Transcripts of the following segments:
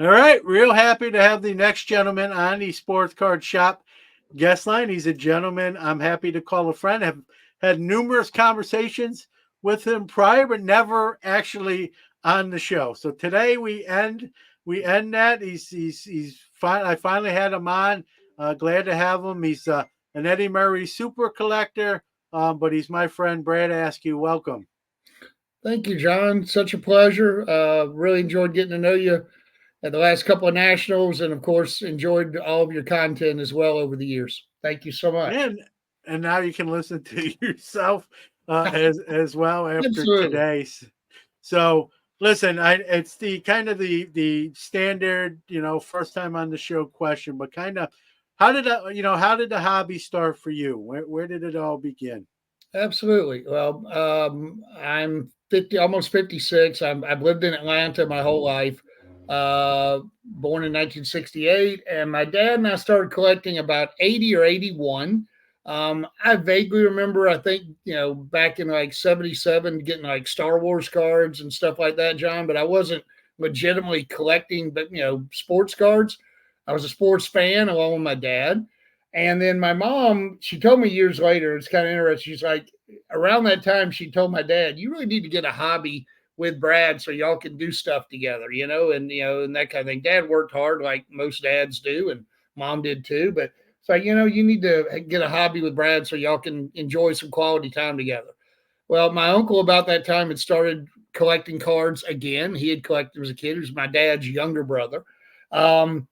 All right, real happy to have the next gentleman on the Sports Card Shop guest line. He's a gentleman I'm happy to call a friend. Have had numerous conversations with him prior, but never actually on the show. So today we end that. He's fine. I finally had him on. Glad to have him. He's an Eddie Murray super collector, but he's my friend Brad Askew. Welcome. Thank you, John. Such a pleasure. Really enjoyed getting to know you at the last couple of nationals, and of course, enjoyed all of your content as well over the years. Thank you so much. And now you can listen to yourself as well after Absolutely. today's. So listen, it's the kind of the standard, first time on the show question, but kind of how did the hobby start for you? Where did it all begin? Absolutely. Well, I'm 50, almost 56. I've lived in Atlanta my whole life. Born in 1968, and my dad and I started collecting about 80 or 81. I vaguely remember, I think, back in like 77, getting like Star Wars cards and stuff like that, John, but I wasn't legitimately collecting, but, sports cards. I was a sports fan along with my dad. And then my mom, she told me years later, it's kind of interesting. She's like, around that time, she told my dad, you really need to get a hobby with Brad so y'all can do stuff together, and that kind of thing. Dad worked hard like most dads do, and mom did too. But it's like, you need to get a hobby with Brad so y'all can enjoy some quality time together. Well, my uncle about that time had started collecting cards again. He had collected as a kid. He was my dad's younger brother. Um,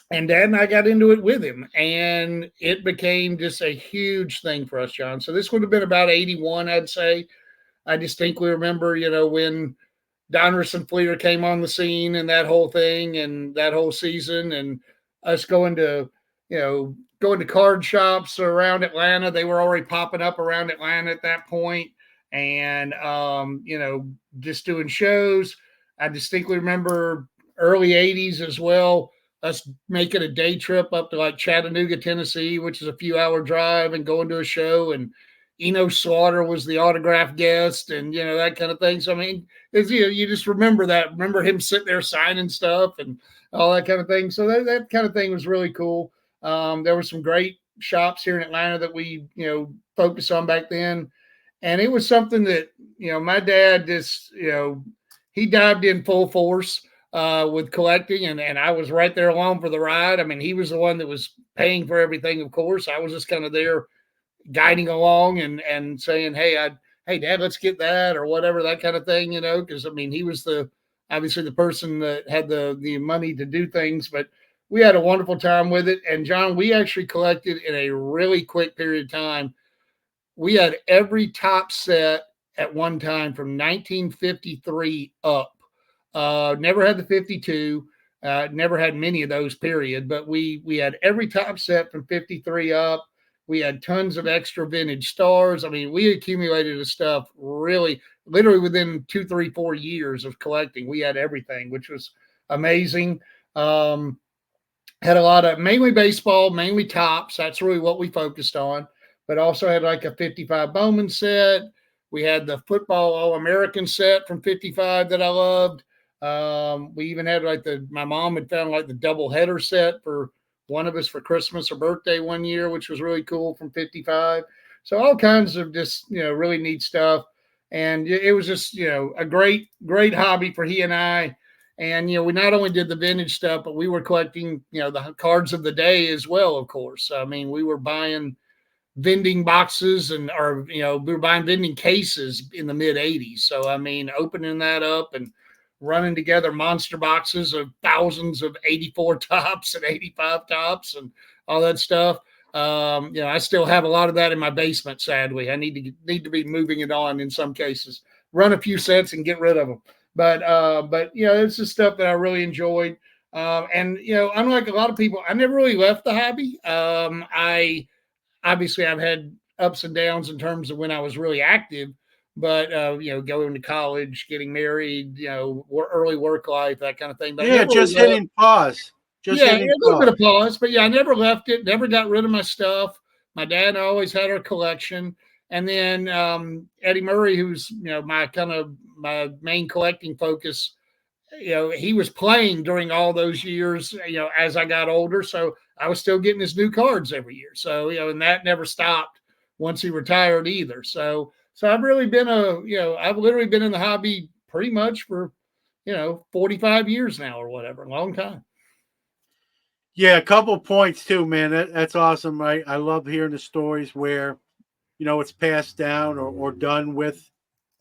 and Dad and I got into it with him, and it became just a huge thing for us, John. So this would have been about 81, I'd say. I distinctly remember, when Donruss and Fleer came on the scene and that whole thing and that whole season, and us going to card shops around Atlanta. They were already popping up around Atlanta at that point, and just doing shows. I distinctly remember early '80s as well. Us making a day trip up to like Chattanooga, Tennessee, which is a few hour drive, and going to a show. And Eno Slaughter was the autograph guest, and that kind of thing. So I mean, you just remember that. Remember him sitting there signing stuff and all that kind of thing. So that kind of thing was really cool. There were some great shops here in Atlanta that we focused on back then, and it was something that my dad just he dived in full force with collecting, and I was right there along for the ride. I mean, he was the one that was paying for everything, of course. I was just kind of there guiding along and saying, hey, Dad, let's get that or whatever, that kind of thing, because I mean, he was the obviously the person that had the money to do things, but we had a wonderful time with it. And John, we actually collected in a really quick period of time. We had every top set at one time from 1953 up. Never had the 52. Never had many of those, period. But we had every top set from 53 up. We had tons of extra vintage stars. I mean, we accumulated the stuff really, literally within 2, 3, 4 years of collecting. We had everything, which was amazing. Um, had a lot of mainly baseball, mainly tops. That's really what we focused on. But also had like a 55 Bowman set. We had the football All American set from 55 that I loved. We even had like my mom had found like the double header set for one of us for Christmas or birthday one year, which was really cool from 55. So all kinds of just, really neat stuff. And it was just, a great, great hobby for he and I. And we not only did the vintage stuff, but we were collecting, the cards of the day as well. Of course, I mean, we were buying vending boxes or we were buying vending cases in the mid '80s. So I mean, opening that up and running together monster boxes of thousands of 84 tops and 85 tops and all that stuff. I still have a lot of that in my basement. Sadly, I need to be moving it on in some cases. Run a few sets and get rid of them. But it's the stuff that I really enjoyed. And unlike a lot of people, I never really left the hobby. I obviously I've had ups and downs in terms of when I was really active, but going to college, getting married, early work life, that kind of thing. But I Yeah, never really just left. hitting pause. Just Yeah, hitting a little bit pause. of pause, but yeah, I never left it. Never got rid of my stuff. My dad always had our collection, and then Eddie Murray, who's my kind of my main collecting focus, he was playing during all those years, as I got older. So I was still getting his new cards every year. So, and that never stopped once he retired either. So I've really been I've literally been in the hobby pretty much for, 45 years now or whatever, a long time. Yeah, a couple points too, man. That's awesome, right? I love hearing the stories where it's passed down or done with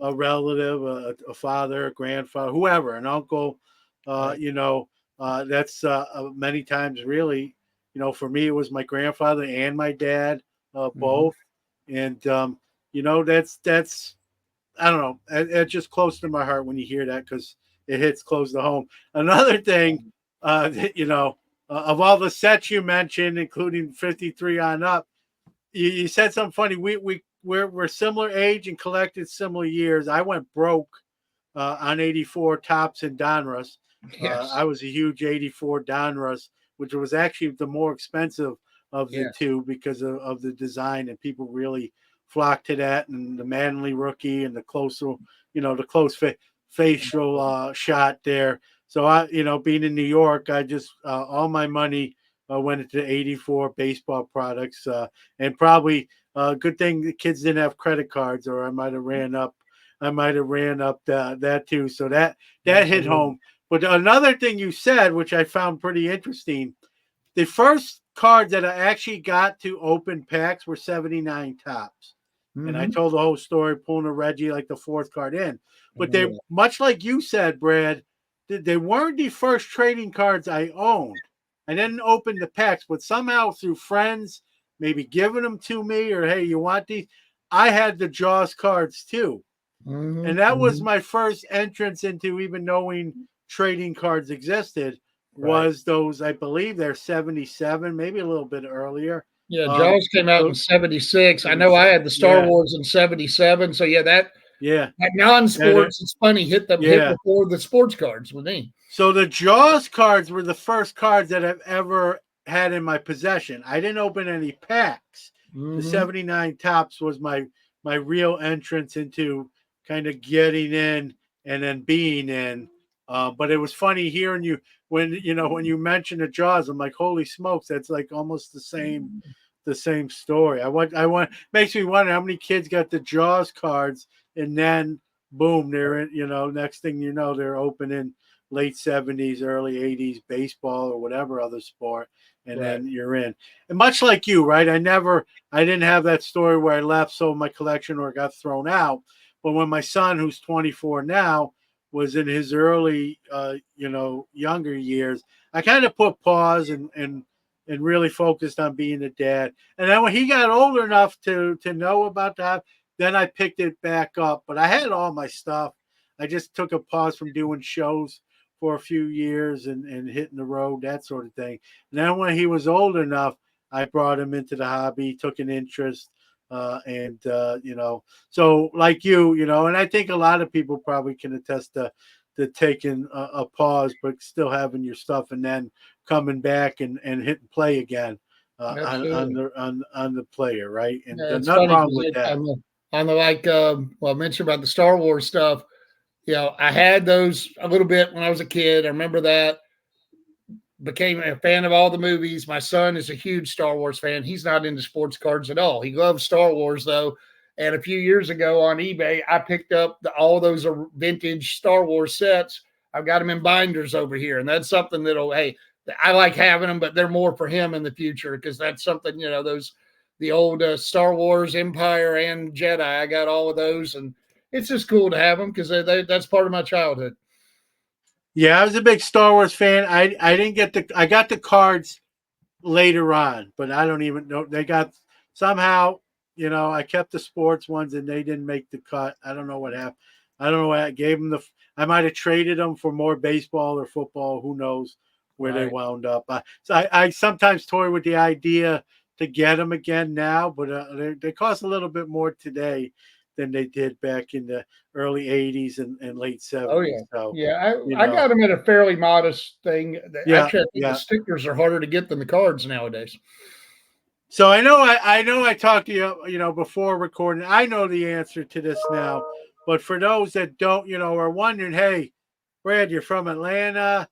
a relative, a father, a grandfather, whoever, an uncle. Uh, Right. you know, that's many times really. For me, it was my grandfather and my dad, Mm-hmm. both, and that's I don't know. It's just close to my heart when you hear that because it hits close to home. Another thing, of all the sets you mentioned, including 53 on up, you said something funny. We're similar age and collected similar years. I went broke on 84 tops and Donruss. Yes. I was a huge 84 Donruss, which was actually the more expensive of the Yes. two because of the design, and people really flocked to that. And the Manly rookie and the facial shot there. So being in New York, I just all my money went into 84 baseball products, and probably good thing the kids didn't have credit cards, or I might have ran up that too. So that hit Absolutely. home. But another thing you said, which I found pretty interesting, the first cards that I actually got to open packs were 79 tops. And I Mm-hmm. told the whole story, pulling a Reggie like the fourth card in. I But remember they, that. much like you said, Brad, they weren't the first trading cards I owned. I didn't open the packs, but somehow through friends, maybe giving them to me, or hey, you want these? I had the Jaws cards too. And that was Mm-hmm. my first entrance into even knowing trading cards existed. Right. Was those, I believe they're 77, maybe a little bit earlier. Yeah, Um, Jaws came out in so 76. I know I 76, had the Star yeah, Wars in 77. So yeah, yeah, that and non-sports, it's funny, hit yeah. before the sports cards with me. So the Jaws cards were the first cards that I've ever had in my possession. I didn't open any packs. The Mm-hmm. 79 tops was my real entrance into kind of getting in and then being in. But it was funny hearing you when you mentioned the Jaws. I'm like, holy smokes, that's like almost the same story. I want makes me wonder how many kids got the Jaws cards, and then boom, they're in. Next thing you know, they're opening late 70s, early 80s baseball or whatever other sport, and Right. then you're in. And much like you, right? I didn't have that story where I left, sold my collection, or got thrown out. But when my son, who's 24 now, was in his early, younger years, I kind of put pause and really focused on being a dad. And then when he got older enough to know about that, then I picked it back up. But I had all my stuff. I just took a pause from doing shows for a few years and hitting the road, that sort of thing. And then when he was old enough, I brought him into the hobby, took an interest, so like and I think a lot of people probably can attest to taking a pause, but still having your stuff, and then coming back and hit and play again Absolutely. on the player, right? And Yeah, it's nothing funny wrong because with that. on the like, I mentioned about the Star Wars stuff. I had those a little bit when I was a kid. I remember that. Became a fan of all the movies. My son is a huge Star Wars fan. He's not into sports cards at all. He loves Star Wars though. And a few years ago on eBay, I picked up all those vintage Star Wars sets. I've got them in binders over here, and that's something hey, I like having them, but they're more for him in the future because that's something those the old Star Wars Empire and Jedi. I got all of those, and it's just cool to have them because that's part of my childhood. Yeah, I was a big Star Wars fan. I didn't get I got the cards later on, but I don't even know they got somehow. I kept the sports ones and they didn't make the cut. I don't know what happened. I don't know what I gave them I might have traded them for more baseball or football. Who knows where they Right. wound up? So I sometimes toy with the idea to get them again now, but they cost a little bit more today than they did back in the early '80s and late Oh '70s. yeah, So yeah. you I know, got them at a fairly modest thing. yeah, Actually, I think the yeah. stickers are harder to get than the cards nowadays. So I know I talked to you before recording. I know the answer to this now, but for those that don't, are wondering, hey, Brad, you're from Atlanta.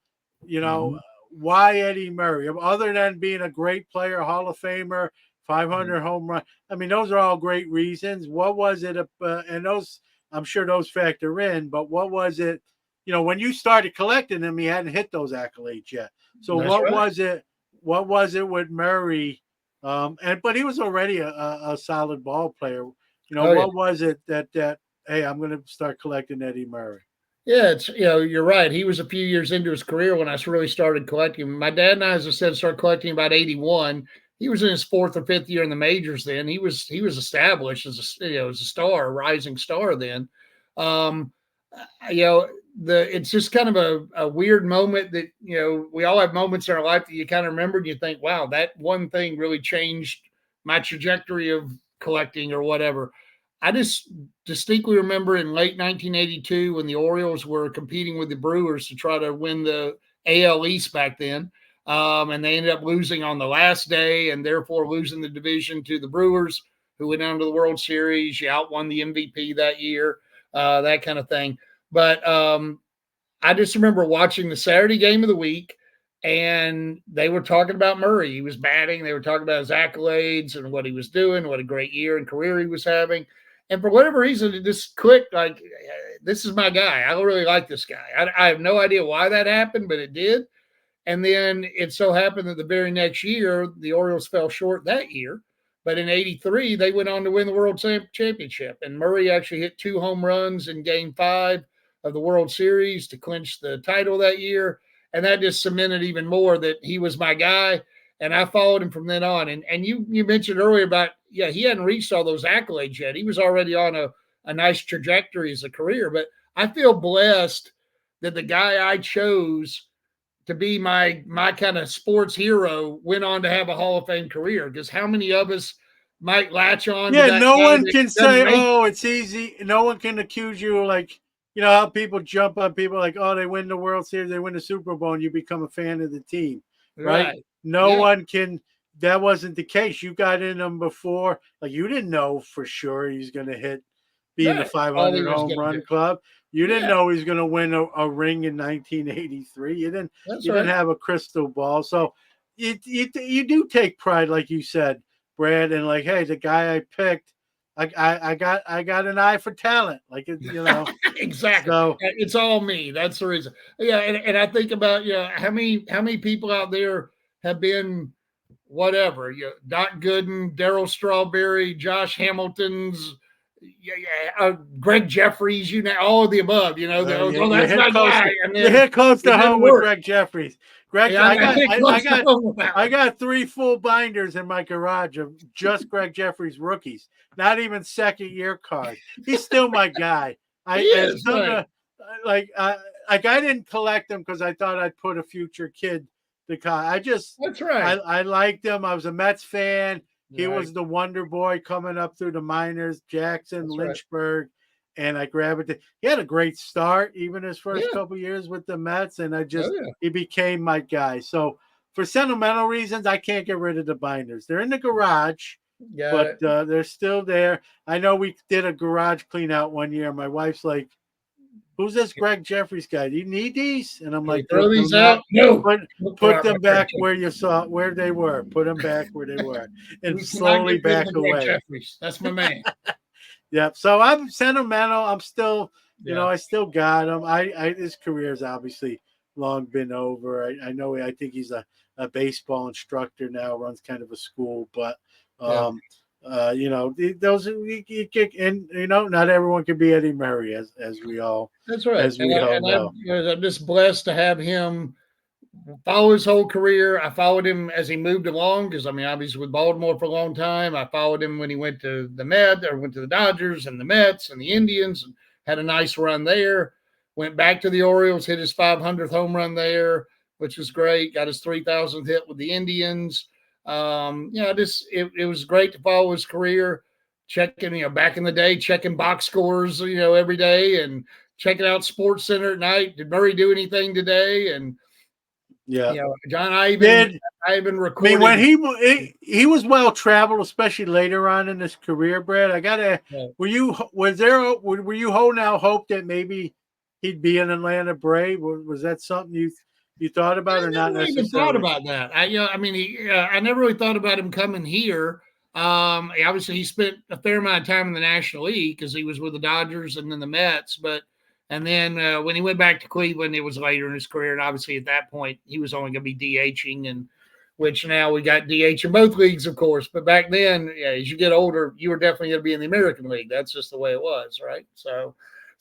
Mhm. Why Eddie Murray? Other than being a great player, Hall of Famer, Mhm. 500 home run. I mean, those are all great reasons. What was it? And those, I'm sure those factor in. But what was it? When you started collecting them, he hadn't hit those accolades yet. So That's what right. was it? What was it with Murray? But he was already a solid ball player. Oh yeah. What was it that hey, I'm going to start collecting Eddie Murray? Yeah, it's you're right. He was a few years into his career when I really started collecting. My dad and I, as I said, started collecting about 81. He was in his fourth or fifth year in the majors then. He was established as as a star, a rising star then. Um, you know, it's just kind of a weird moment that we all have moments in our life that you kind of remember and you think, wow, that one thing really changed my trajectory of collecting or whatever. I just distinctly remember in late 1982 when the Orioles were competing with the Brewers to try to win the AL East back then. And they ended up losing on the last day and therefore losing the division to the Brewers, who went on to the World Series. You outwon the MVP that year, that kind of thing. But I just remember watching the Saturday game of the week, and they were talking about Murray. He was batting. They were talking about his accolades and what he was doing, what a great year and career he was having. And for whatever reason, it just clicked. Like, this is my guy. I really like this guy. I have no idea why that happened, but it did. And then it so happened that the very next year, the Orioles fell short that year. But in 83, they went on to win the World Championship. And Murray actually hit 2 home runs in game 5 of the World Series to clinch the title that year. And that just cemented even more that he was my guy. And I followed him from then on. And you mentioned earlier about, yeah, he hadn't reached all those accolades yet. He was already on a nice trajectory as a career. But I feel blessed that the guy I chose to be my kind of sports hero went on to have a Hall of Fame career. Because how many of us might latch on to Yeah, that no guy one that can doesn't say, make "Oh, it's easy." No one can accuse you like how people jump on people like, "Oh, they win the World Series, they win the Super Bowl, and you become a fan of the team," it? right? Right? No Yeah, one can. That wasn't the case. You got in them before, like you didn't know for sure he's going to be in the right. All he 500 was home going to run do. club. You didn't Yeah, know he was going to win a ring in 1983. You didn't. that's You didn't right. have a crystal ball, so you do take pride, like you said, Brad, and like, hey, the guy I picked I got an eye for talent. Like Exactly. So It's all me. That's the reason. Yeah, and I think about how many people out there have been whatever. Doc Gooden, Daryl Strawberry, Josh Hamilton's, Greg Jeffries. All of the above. you, Oh, you that's hit my close guy, to and you then hit close it to didn't home with work. Greg Jeffries. Greg, Yeah, I hit close to home with that I one. got 3 full binders in my garage of just Greg Jeffries rookies. Not even second year cards. He's still my guy. He As is some right. like I didn't collect them because I thought I'd put a future kid to collect. That's right. I liked him. I was a Mets fan. He Right. was the wonder boy coming up through the minors, Jackson, That's right. Lynchburg, and I gravitated. He had a great start, even his first Yeah. couple years with the Mets, and Oh yeah. he became my guy. So for sentimental reasons, I can't get rid of the binders. They're in the garage, Got but it. they're still there. I know we did a garage clean out one year. My wife's like, "Who's this Greg Jeffries guy? Do you need these?" And I'm Can we like, throw "Do these not out? No. put Don't throw put out my them Greg back where you Jeffries. saw where they were. Put them back where they were, and We cannot slowly get rid of back the Greg away." Jeffries. That's my man. Yep. So I'm sentimental. I'm still, Yeah. I still got him. His career's obviously long been over. I know. I think he's a baseball instructor now. Runs kind of a school, but Yeah. those and not everyone can be Eddie Murray, That's right. as And we I all and I know. I'm just blessed to have him follow his whole career. I followed him as he moved along because I mean I was with Baltimore for a long time. I followed him when he went to the Mets or went to the Dodgers and the Mets and the Indians and had a nice run there. Went back to the Orioles, hit his 500th home run there, which was great. Got his 3,000th hit with the Indians. Just it was great to follow his career. Checking, back in the day, checking box scores, every day and checking out Sports Center at night. Did Murray do anything today? And Yeah. John, Did I even I mean recorded. when he was well traveled, especially later on in his career, Brad? I gotta. Uh, Were you holding out hope that maybe he'd be an Atlanta Brave? Was that something you thought about, I or not never really even thought necessarily? about that. I never really thought about him coming here. Obviously, he spent a fair amount of time in the National League because he was with the Dodgers and then the Mets. And then when he went back to Cleveland, it was later in his career. And obviously, at that point, he was only going to be DHing, and which now we got DH in both leagues, of course. But back then, yeah, as you get older, you were definitely going to be in the American League. That's just the way it was, right? So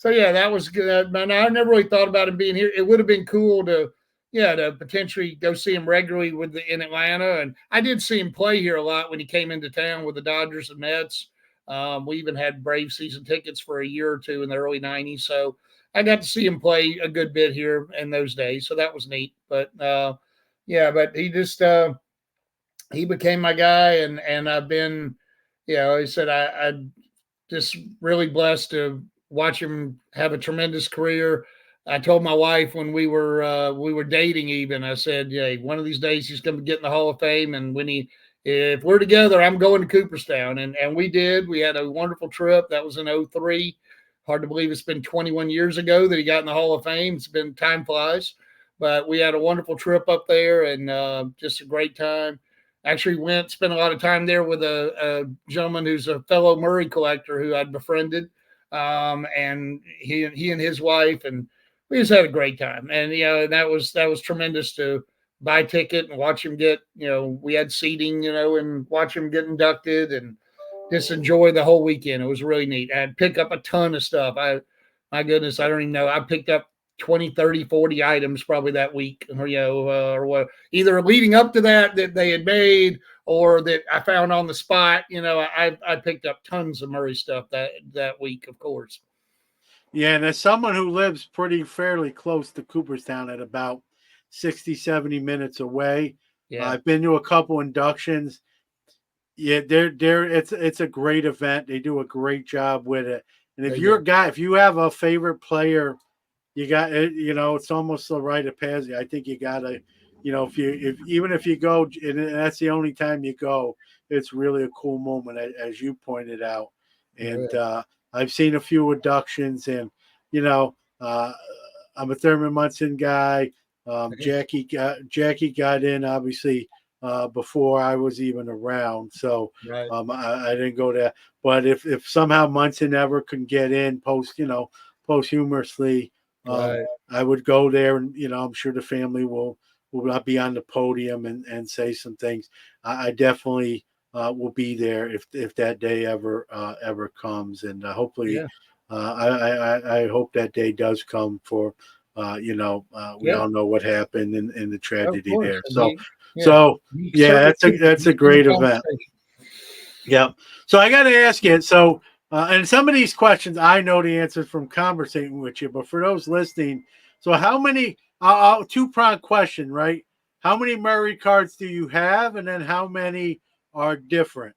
yeah, that was good. Man, I never really thought about him being here. It would have been cool to potentially go see him regularly in Atlanta. And I did see him play here a lot when he came into town with the Dodgers and Mets. We even had Brave season tickets for a year or two in the early '90s, so I got to see him play a good bit here in those days. So that was neat. But yeah, but he became my guy, and I've been, he said I just really blessed to watch him have a tremendous career. I told my wife when we were dating, even I said, "Yeah, one of these days he's going to get in the Hall of Fame, and if we're together, I'm going to Cooperstown." And we did. We had a wonderful trip. That was in '03. Hard to believe it's been 21 years ago that he got in the Hall of Fame. It's been time flies, but we had a wonderful trip up there, and just a great time. Actually spent a lot of time there with a gentleman who's a fellow Murray collector who I'd befriended, and he and his wife, and we just had a great time. And that was tremendous to buy a ticket and watch him get. We had seating, and watch him get inducted and just enjoy the whole weekend. It was really neat. I'd pick up a ton of stuff. My goodness, I don't even know. I picked up 20, 30, 40 items probably that week, or what, either leading up to that they had made or that I found on the spot. I picked up tons of Murray stuff that week, of course. Yeah, and as someone who lives pretty fairly close to Cooperstown at about 60, 70 minutes away, Yeah, I've been to a couple inductions. Yeah, they're it's a great event. They do a great job with it. And if they you're do. a guy, if you have a favorite player, you got it. It's almost the rite of passage. I think you gotta, if even if you go, and that's the only time you go, it's really a cool moment, as you pointed out. Oh, And yeah. I've seen a few inductions, and you know, uh, I'm a Thurman Munson guy. Jackie got in obviously before I was even around, so Right, I didn't go there. But if somehow Munson ever can get in posthumously, um, right. I would go there, and I'm sure the family will not be on the podium and say some things. I definitely will be there if that day ever comes, and hopefully, Yeah, I hope that day does come. For we yeah. all know what happened in the Of tragedy course, there. and So yeah, so you yeah, certainly that's a in the great event. conversation. Yeah. So I got to ask you. So, and some of these questions I know the answers from conversating with you, but for those listening, so how many? Two-pronged question, right? How many Murray cards do you have, and then how many are different?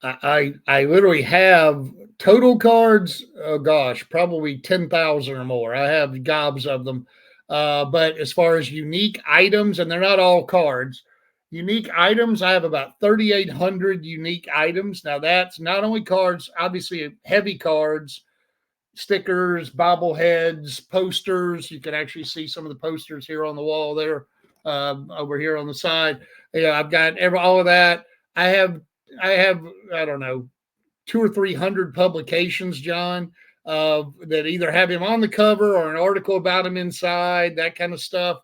I literally have total cards. Oh gosh, probably 10,000 or more. I have gobs of them. But as far as unique items, and they're not all cards, unique items, I have about 3,800 unique items. Now that's not only cards, obviously heavy cards, stickers, bobbleheads, posters. You can actually see some of the posters here on the wall there, over here on the side. Yeah, I've got all of that. I have I have I don't know 200 or 300 publications, John, that either have him on the cover or an article about him inside, that kind of stuff.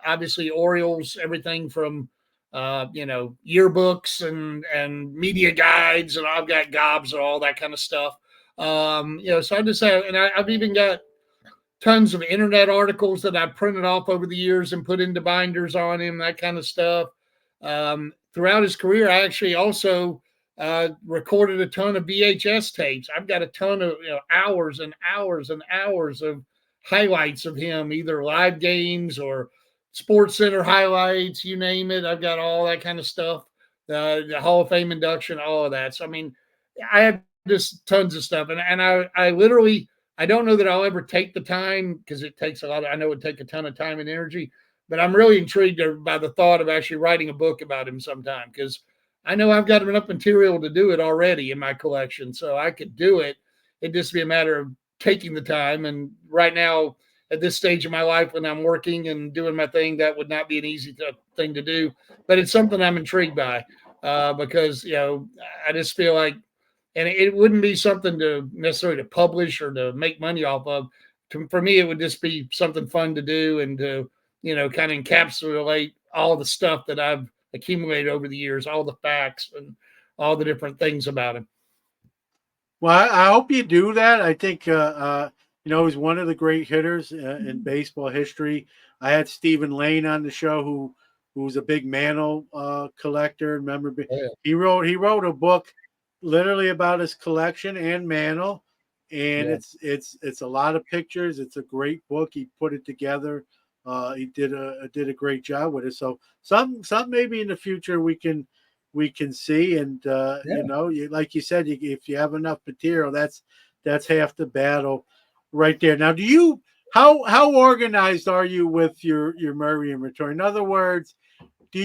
Obviously, Orioles, everything from yearbooks and media guides, and I've got gobs and all that kind of stuff. So I just have, and I've even got tons of internet articles that I printed off over the years and put into binders on him, that kind of stuff. Throughout his career, I actually also recorded a ton of VHS tapes. I've got a ton of hours and hours and hours of highlights of him, either live games or Sports Center highlights, you name it. I've got all that kind of stuff. The Hall of Fame induction, all of that. So I mean, I have just tons of stuff, and I literally I don't know that I'll ever take the time because it takes a lot. I know it would take a ton of time and energy, but I'm really intrigued by the thought of actually writing a book about him sometime because I know I've got enough material to do it already in my collection, so I could do it. It'd just be a matter of taking the time. And right now, at this stage of my life, when I'm working and doing my thing, that would not be an easy thing to do. But it's something I'm intrigued by because I just feel like, and it wouldn't be something to necessarily to publish or to make money off of. For me, it would just be something fun to do and to kind of encapsulate all the stuff that I've accumulated over the years, all the facts and all the different things about him. Well, I hope you do that. I think he's one of the great hitters in baseball history. I had Stephen Lane on the show, who's a big Mantle collector. Remember, Oh, yeah. he wrote a book literally about his collection and Mantle, and Yeah. it's a lot of pictures. It's a great book. He put it together. He did a great job with it. So some maybe in the future we can see. And Yeah. like you said, if you have enough material, that's half the battle right there. Now, how organized are you with your Murray inventory? In other words, do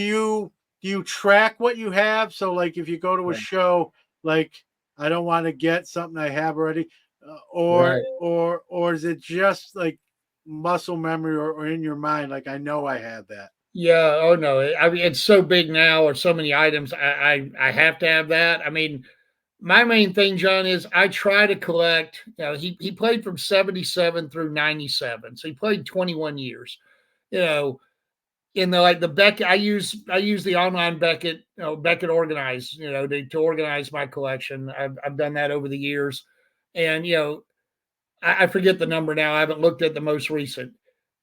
you track what you have? So like if you go to a Right. show, like I don't want to get something I have already, or Right. or is it just like muscle memory, or in your mind, like I know I have that? Yeah. Oh no. I mean, it's so big now, or so many items. I have to have that. I mean, my main thing, John, is I try to collect. He played from 77 through 97, so he played 21 years. You know, in the Beckett, I use the online Beckett, Beckett Organize, to organize my collection. I've done that over the years, and I forget the number now. I haven't looked at the most recent.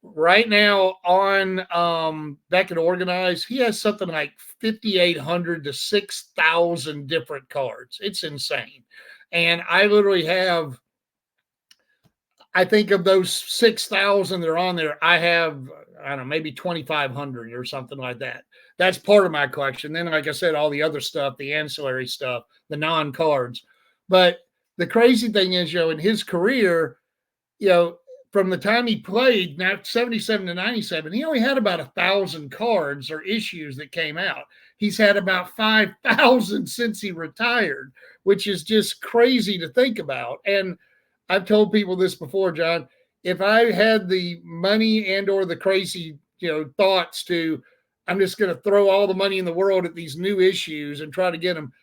Right now on Beckett Organize, he has something like 5,800 to 6,000 different cards. It's insane, and I literally have. I think of those 6,000 that are on there, I have, I don't know, maybe 2,500 or something like that. That's part of my collection. Then, like I said, all the other stuff, the ancillary stuff, the non cards. But the crazy thing is, in his career, you know, from the time he played, now 77 to 97, he only had about 1,000 cards or issues that came out. He's had about 5,000 since he retired, which is just crazy to think about. And I've told people this before, John. If I had the money and or the crazy, thoughts to, I'm just going to throw all the money in the world at these new issues and try to get them,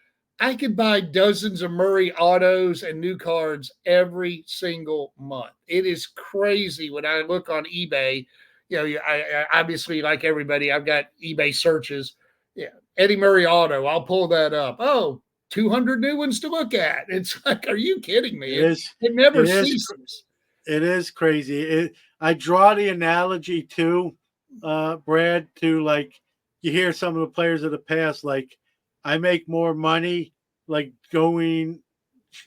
I could buy dozens of Murray autos and new cards every single month. It is crazy when I look on eBay. I obviously, like everybody, I've got eBay searches. Yeah, Eddie Murray auto. I'll pull that up. Oh, 200 new ones to look at. It's like, are you kidding me? It It is it never it is ceases. It is crazy. I draw the analogy too, Brad, to like you hear some of the players of the past, like I make more money like going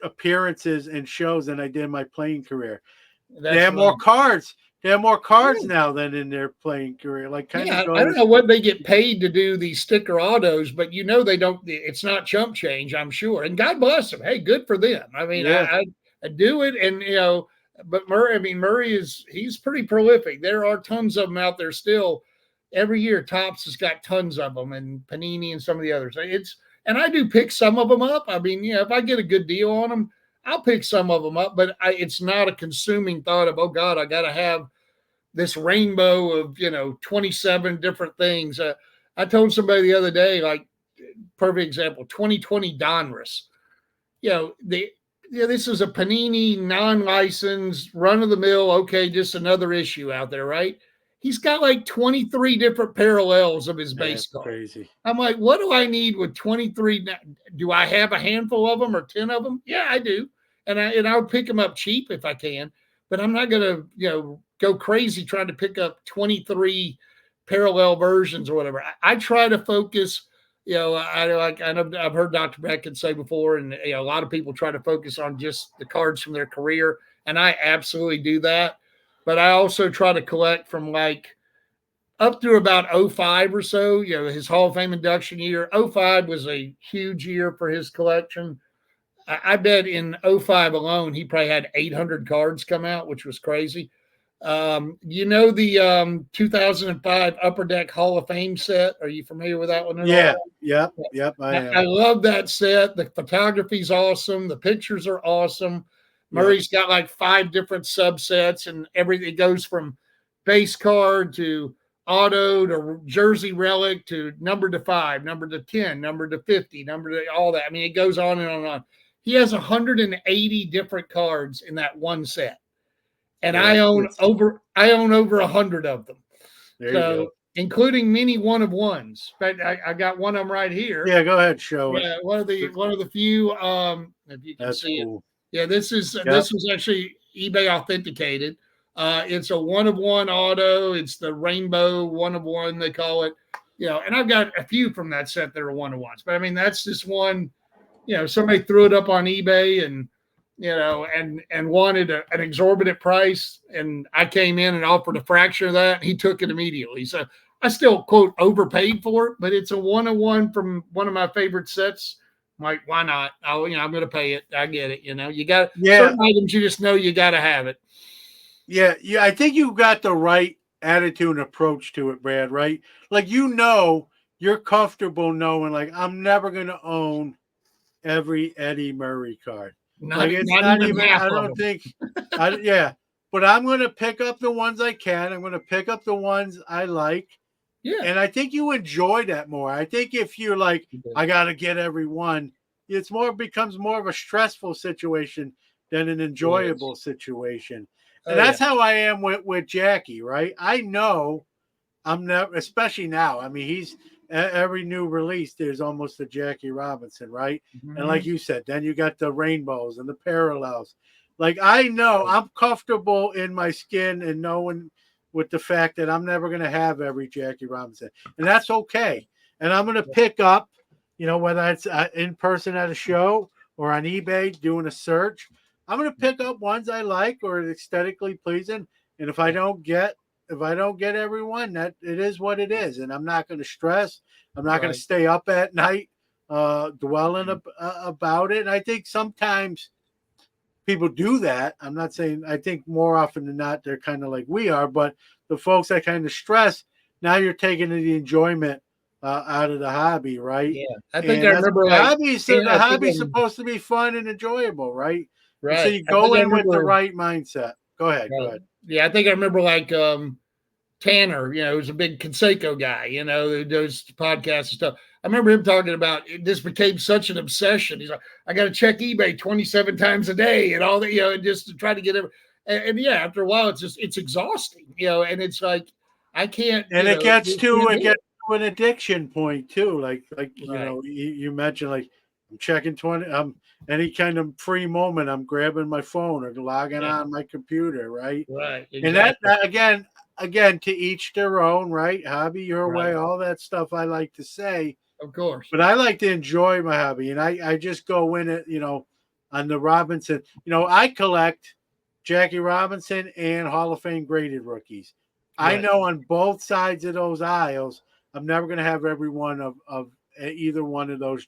appearances and shows than I did in my playing career. They That's have more right. cards. They have more cards Yeah. now than in their playing career. Like kind of Yeah, I don't goes. know what they get paid to do these sticker autos, but they don't. It's not chump change, I'm sure. And God bless them. Hey, good for them. I mean, Yeah, I do it, and but Murray. I mean, he's pretty prolific. There are tons of them out there still. Every year, Topps has got tons of them, and Panini and some of the others. And I do pick some of them up. I mean, if I get a good deal on them, I'll pick some of them up. But it's not a consuming thought of, oh God, I got to have this rainbow of 27 different things. I told somebody the other day, like, perfect example, 2020 Donruss. The this is a Panini non-licensed, run-of-the-mill. Okay, just another issue out there, right? He's got like 23 different parallels of his yeah, base card. crazy. I'm like, what do I need with 23? Do I have a handful of them or 10 of them? Yeah, I do. And I'll pick them up cheap if I can, but I'm not going to, go crazy trying to pick up 23 parallel versions or whatever. I try to focus. I know I've heard Dr. Beckett say before, and a lot of people try to focus on just the cards from their career, and I absolutely do that. But I also try to collect from like up through about '05 or so, his Hall of Fame induction year. '05 was a huge year for his collection. I bet in '05 alone, he probably had 800 cards come out, which was crazy. The 2005 Upper Deck Hall of Fame set? Are you familiar with that one at Yeah, all? yep, I I am. love that set. The photography's awesome. The pictures are awesome. Murray's got like 5 different subsets, and everything goes from base card to auto to jersey relic to number to 5, number to 10, number to 50, number to all that. I mean, it goes on and on and on. He has 180 different cards in that one set, and I own over 100 of them. There so, you go. Including many one of ones. But I got one of them right here. Yeah, go ahead, show it. Yeah, one of the few. If you can see it. Yeah, this was actually eBay authenticated. It's a one of one auto. It's the rainbow one of one, they call it. And I've got a few from that set that are one of ones. But I mean, that's just one. Somebody threw it up on eBay and wanted an exorbitant price, and I came in and offered a fraction of that. And he took it immediately. So I still quote overpaid for it, but it's a one of one from one of my favorite sets. I'm like, why not? I'm going to pay it. I get it. You got certain items you just know you got to have it. Yeah. I think you got the right attitude and approach to it, Brad. Right? Like you're comfortable knowing, like, I'm never going to own every Eddie Murray card. Not even. I don't think. But I'm going to pick up the ones I can. I'm going to pick up the ones I like. Yeah. And I think you enjoy that more. I think if you're like, I got to get every one, becomes more of a stressful situation than an enjoyable situation. And that's how I am with Jackie, right? I know I'm never, especially now. I mean, he's every new release, there's almost a Jackie Robinson, right? Mm-hmm. And like you said, then you got the rainbows and the parallels. Like, I know I'm comfortable in my skin and knowing with the fact that I'm never going to have every Jackie Robinson. And that's okay. And I'm going to pick up, whether it's in person at a show or on eBay doing a search, I'm going to pick up ones I like or aesthetically pleasing. And if I don't get everyone, that it is what it is. And I'm not going to stress. I'm not going to stay up at night dwelling about it. And I think sometimes people do that. I'm not saying, I think more often than not, they're kind of like we are, but the folks that kind of stress, now you're taking the enjoyment out of the hobby, right? Yeah. I think I remember the hobby's supposed to be fun and enjoyable, right? Right. And so you go in with the right mindset. Go ahead. Yeah, I think I remember Tanner, who's a big Conseco guy, who does podcasts and stuff. I remember him talking about this became such an obsession. He's like, I got to check eBay 27 times a day and all that, just to try to get it. And after a while, it's exhausting, and it's like, I can't. And it gets to an addiction point too. Like you mentioned, like, I'm checking 20, any kind of free moment, I'm grabbing my phone or logging on my computer, right? Right. Exactly. And that again, to each their own, right? Hobby your way, all that stuff I like to say. Of course. But I like to enjoy my hobby, and I just go in it, on the Robinson. I collect Jackie Robinson and Hall of Fame graded rookies. Right. I know on both sides of those aisles, I'm never going to have every one of either one of those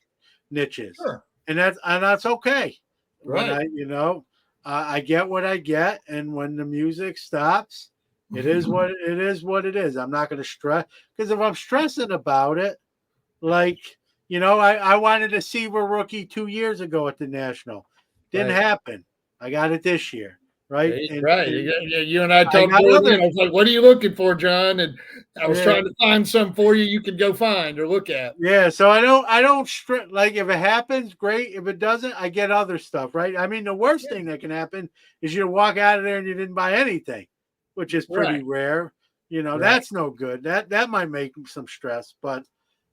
niches. Sure. And that's okay. Right. When I get what I get, and when the music stops, it is what it is. I'm not going to stress, because if I'm stressing about it, like, I wanted to see a rookie 2 years ago at the National. Didn't happen. I got it this year. Right. You and I talked earlier. I was like, what are you looking for, John? And I was trying to find some for you could go find or look at. Yeah. So I don't like, if it happens, great. If it doesn't, I get other stuff. Right. I mean, the worst thing that can happen is you walk out of there and you didn't buy anything, which is pretty rare. That's no good. That might make some stress, but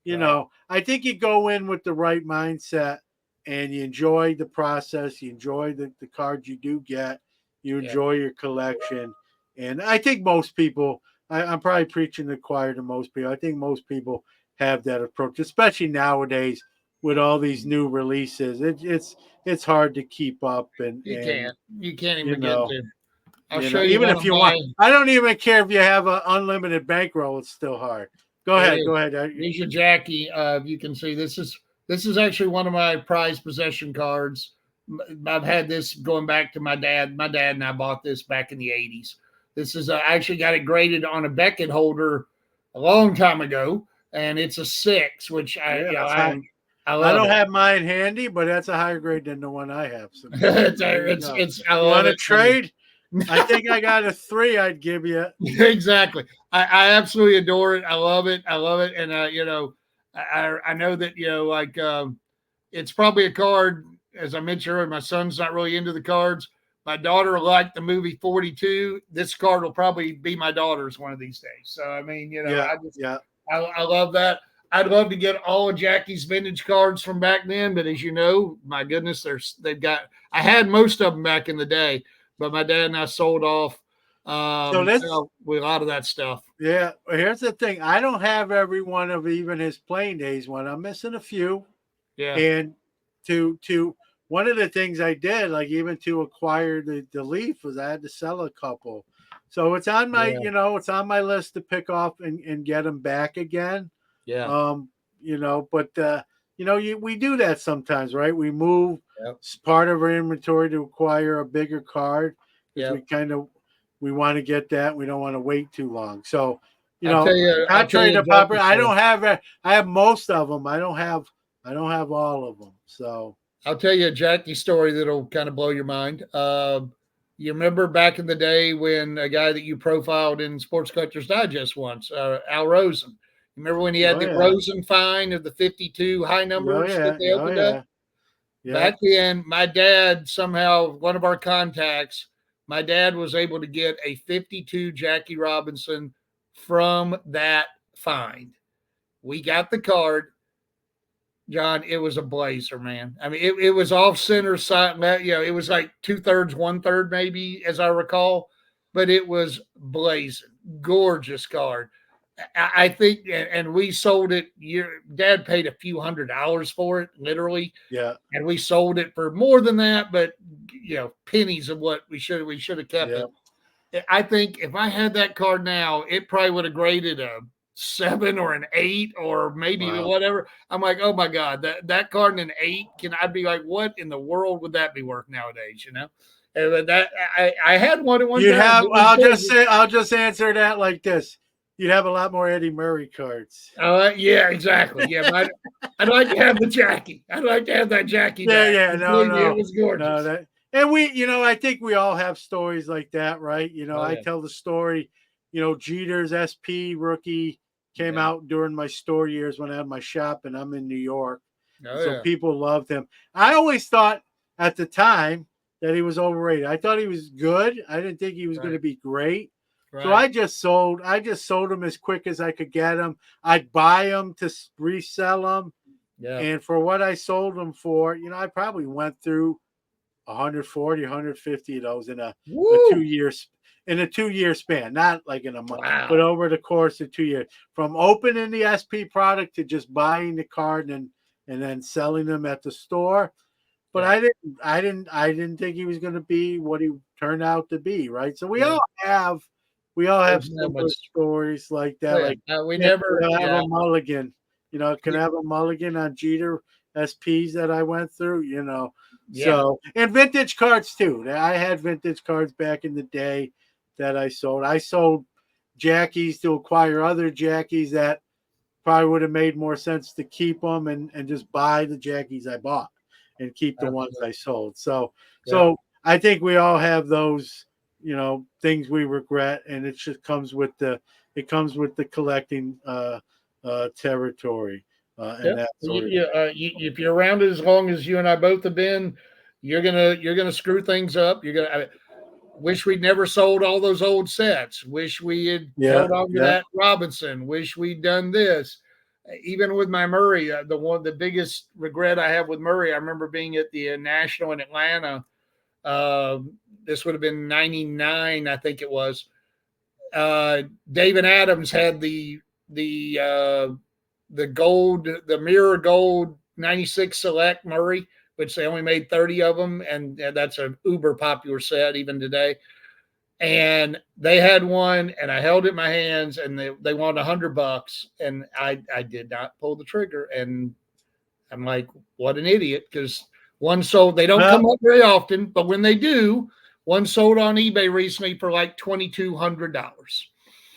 I think you go in with the right mindset and you enjoy the process. You enjoy the cards you do get. You enjoy your collection. And I think most people, I'm probably preaching to the choir to most people. I think most people have that approach, especially nowadays with all these new releases. It's hard to keep up. And you can't even get to. I'll show you even if you want. I don't even care if you have an unlimited bankroll. It's still hard. Go ahead. Here's your Jackie. You can see this is actually one of my prized possession cards. I've had this going back to my dad. My dad and I bought this back in the 80s. This is I actually got it graded on a Beckett holder a long time ago, and it's a 6, which I love don't it. have mine handy, but that's a higher grade than the one I have. So there you go. I You love want to it. I mean, trade? I think I got a 3 I'd give you. exactly. I absolutely adore it. I love it. I love it. And I know that like it's probably a card. As I mentioned earlier, my son's not really into the cards. My daughter liked the movie 42. This card will probably be my daughter's one of these days. So I mean, Yeah, I just yeah. I love that. I'd love to get all of Jackie's vintage cards from back then, but as you know, my goodness, they've got. I had most of them back in the day, but my dad and I sold off So this, with a lot of that stuff. yeah. Here's the thing: I don't have every one of even his playing days one. I'm missing a few, Yeah, and to one of the things I did, like even to acquire the Leaf, was I had to sell a couple. So it's on my, yeah, it's on my list to pick off and get them back again. yeah, Um, but we do that sometimes, right? We move yep, part of our inventory to acquire a bigger card because yep. we want to get that. We don't want to wait too long. So, I'll tell contrary you a to Popper, Jackie I story. don't have I have most of them. I don't have all of them. So I'll tell you a Jackie story that'll kind of blow your mind. You remember back in the day when a guy that you profiled in Sports Collectors Digest once, Al Rosen. Remember when he had oh the yeah, Rosen fine of the 52 high oh numbers that yeah, they oh opened up? yeah, yeah. Back then, my dad somehow, one of our contacts, my dad was able to get a 52 Jackie Robinson from that find. We got the card. John, it was a blazer, man. I mean, it was off center side. It was like 2/3, 1/3, maybe, as I recall, but it was blazing. Gorgeous card. I think, and we sold it. Your dad paid a few $100s for it, literally, Yeah, and we sold it for more than that, but pennies of what we should have kept yeah. it. I think if I had that card now, it probably would have graded a 7 or an 8 or maybe Wow. whatever. I'm like, oh my god, that card in an 8. I'd be like, what in the world would that be worth nowadays? And that I had one at one You'd time. have. It was gorgeous. I'll just answer that like this. You'd have a lot more Eddie Murray cards. Yeah, exactly. Yeah, but I'd like to have the Jackie. I'd like to have that Jackie Yeah, back. yeah, And no, believe me, it no, was no. gorgeous. That and I think we all have stories like that, right? Oh I yeah, tell the story. Jeter's SP rookie came yeah. out during my store years when I had my shop, and I'm in New York, and Oh so yeah. people loved him. I always thought at the time that he was overrated. I thought he was good. I didn't think he was going to Right. be great. So Right. I just sold him as quick as I could get him. I'd buy them to resell them. Yeah. And for what I sold them for, I probably went through 140, 150 of those a Woo! 2 year in a 2 year span, not like in a month, but Wow. over the course of 2 years, from opening the SP product to just buying the card and then selling them at the store. But Yeah. I didn't think he was going to be what he turned out to be, right? So we Yeah. all have There's that similar much. stories like Oh that. yeah. Like, We yeah, never. can I have Yeah. a mulligan? Can Yeah. I have a mulligan on Jeter SPs that I went through? Yeah. So and vintage cards too. I had vintage cards back in the day that I sold. I sold Jackies to acquire other Jackies that probably would have made more sense to keep them and just buy the Jackies I bought and keep the ones Absolutely. I sold. So Yeah. so I think we all have those, things we regret, and it just comes with the collecting territory and Yep. that sort of If you're around as long as you and I both have been, you're gonna screw things up. Wish we'd never sold all those old sets. Wish we had yeah, held on to yeah, that Robinson. Wish we'd done this. Even with my Murray, the biggest regret I have with Murray, I remember being at the National in Atlanta. Uh, this would have been '99, I think it was. David Adams had the gold, the mirror gold 96 Select Murray, which they only made 30 of them, and that's an uber popular set even today. And they had one, and I held it in my hands, and they wanted $100, and I did not pull the trigger, and I'm like, what an idiot, because one sold. They don't well, come up very often, but when they do, one sold on eBay recently for like $2,200.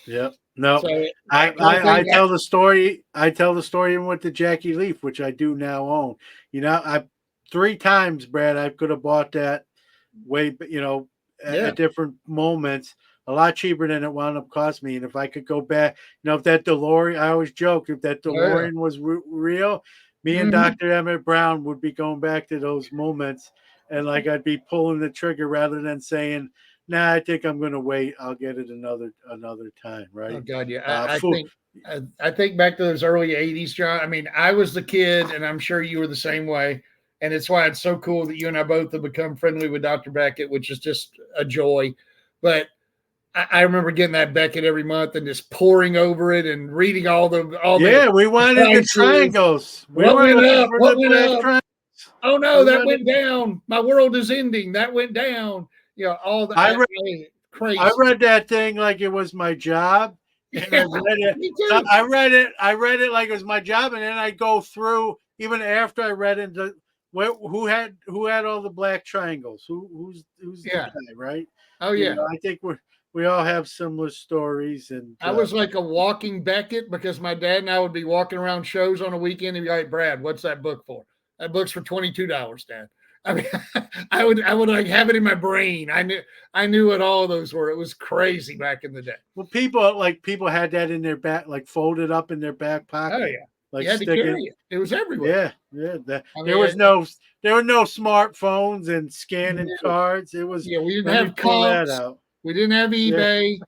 yeah. No, So I, I kind of I I think tell the story. I tell the story even with the Jackie Leaf, which I do now own. I three times, Brad. I could have bought that way, yeah, at different moments, a lot cheaper than it wound up cost me. And if I could go back, if that DeLorean, I always joke, if that oh yeah. DeLorean was real, me and Mhm. Dr. Emmett Brown would be going back to those moments, and like I'd be pulling the trigger rather than saying, "Nah, I think I'm going to wait. I'll get it another time." Oh Right? God, yeah. I Food. think I think back to those early '80s, John. I mean, I was the kid, and I'm sure you were the same way. And it's why it's so cool that you and I both have become friendly with Dr. Beckett, which is just a joy. But I remember getting that Beckett every month and just poring over it and reading all the Yeah, we wanted the prices. triangles. We What were went looking up? for What the went black up? triangles. Oh I no, that went wanted. down. My world is ending. That went down. All the I read. I crazy. read that thing like it was my job, and I Yeah, read it. me No, too. I read it. I read it like it was my job, and then I go through even after I read it. Who had all the black triangles? Who's the Yeah. guy? Right? Oh yeah. I think we all have similar stories, and I was like a walking Beckett because my dad and I would be walking around shows on a weekend and be like, Brad, what's that book for? That book's for $22, Dad. I mean, I would like have it in my brain. I knew what all of those were. It was crazy back in the day. well, people had that in their back, like folded up in their back Oh pocket, yeah. You like had to stick it. carry it. It was everywhere. Yeah, yeah. I There mean, was no smartphones and scanning no, cards. It was, we didn't let me have pull that comps. out. We didn't have Yeah, eBay.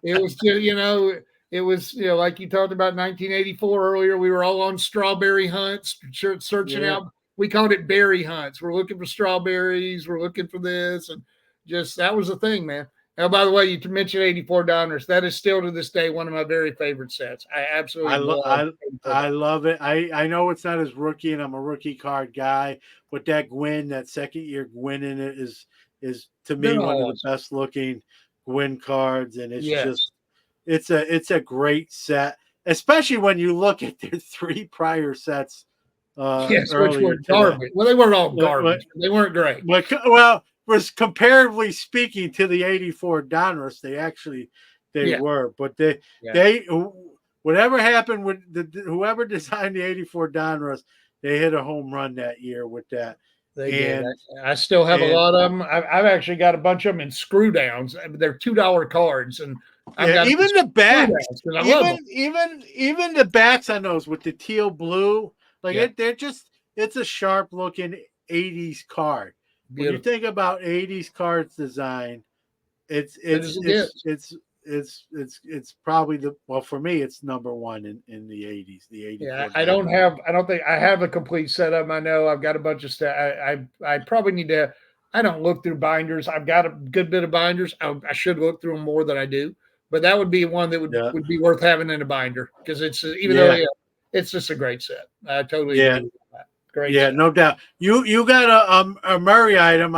It was just, it was, like you talked about 1984 earlier. We were all on strawberry hunts, searching yeah. out. We called it berry hunts. We're looking for strawberries. We're looking for this, and just that was the thing, man. Now, by the way, you mentioned 84 Donruss. That is still to this day one of my very favorite sets. I I absolutely lo- love I 84 I Donruss. love it. I know it's not as rookie, and I'm a rookie card guy, but that Gwyn, that second year Gwyn in it is to me They're one of all the awesome. best looking Gwyn cards, and it's just Yes, it's a great set, especially when you look at their three prior sets yes, which were earlier to that. garbage. Well, they weren't all What, what, garbage. They weren't great. well, was comparatively speaking to the '84 Donruss, they Yeah, were, but yeah. they whatever happened with whoever designed the '84 Donruss, they hit a home run that year with that, They did. and I still have a and lot of them. I've actually got a bunch of them in screw downs. They're $2 cards, and I've yeah, got them in even the screw backs, downs because I love them. even the backs on those with the teal blue, like Yeah, it's a sharp looking '80s card. When you beautiful. think about '80s cards design, it's Good as it's it it's gets. it's it's probably for me it's number one in the '80s, the Yeah, '84 I don't Donruss. have. I don't think I have a complete setup. I know I've got a bunch of stuff. I probably need to. I don't look through binders. I've got a good bit of binders. I should look through them more than I do. But that would be one that would, Yeah, would be worth having in a binder because it's even though yeah, yeah, it's just a great set. I totally yeah. agree with that. Great Yeah, set. no doubt. You got a Murray item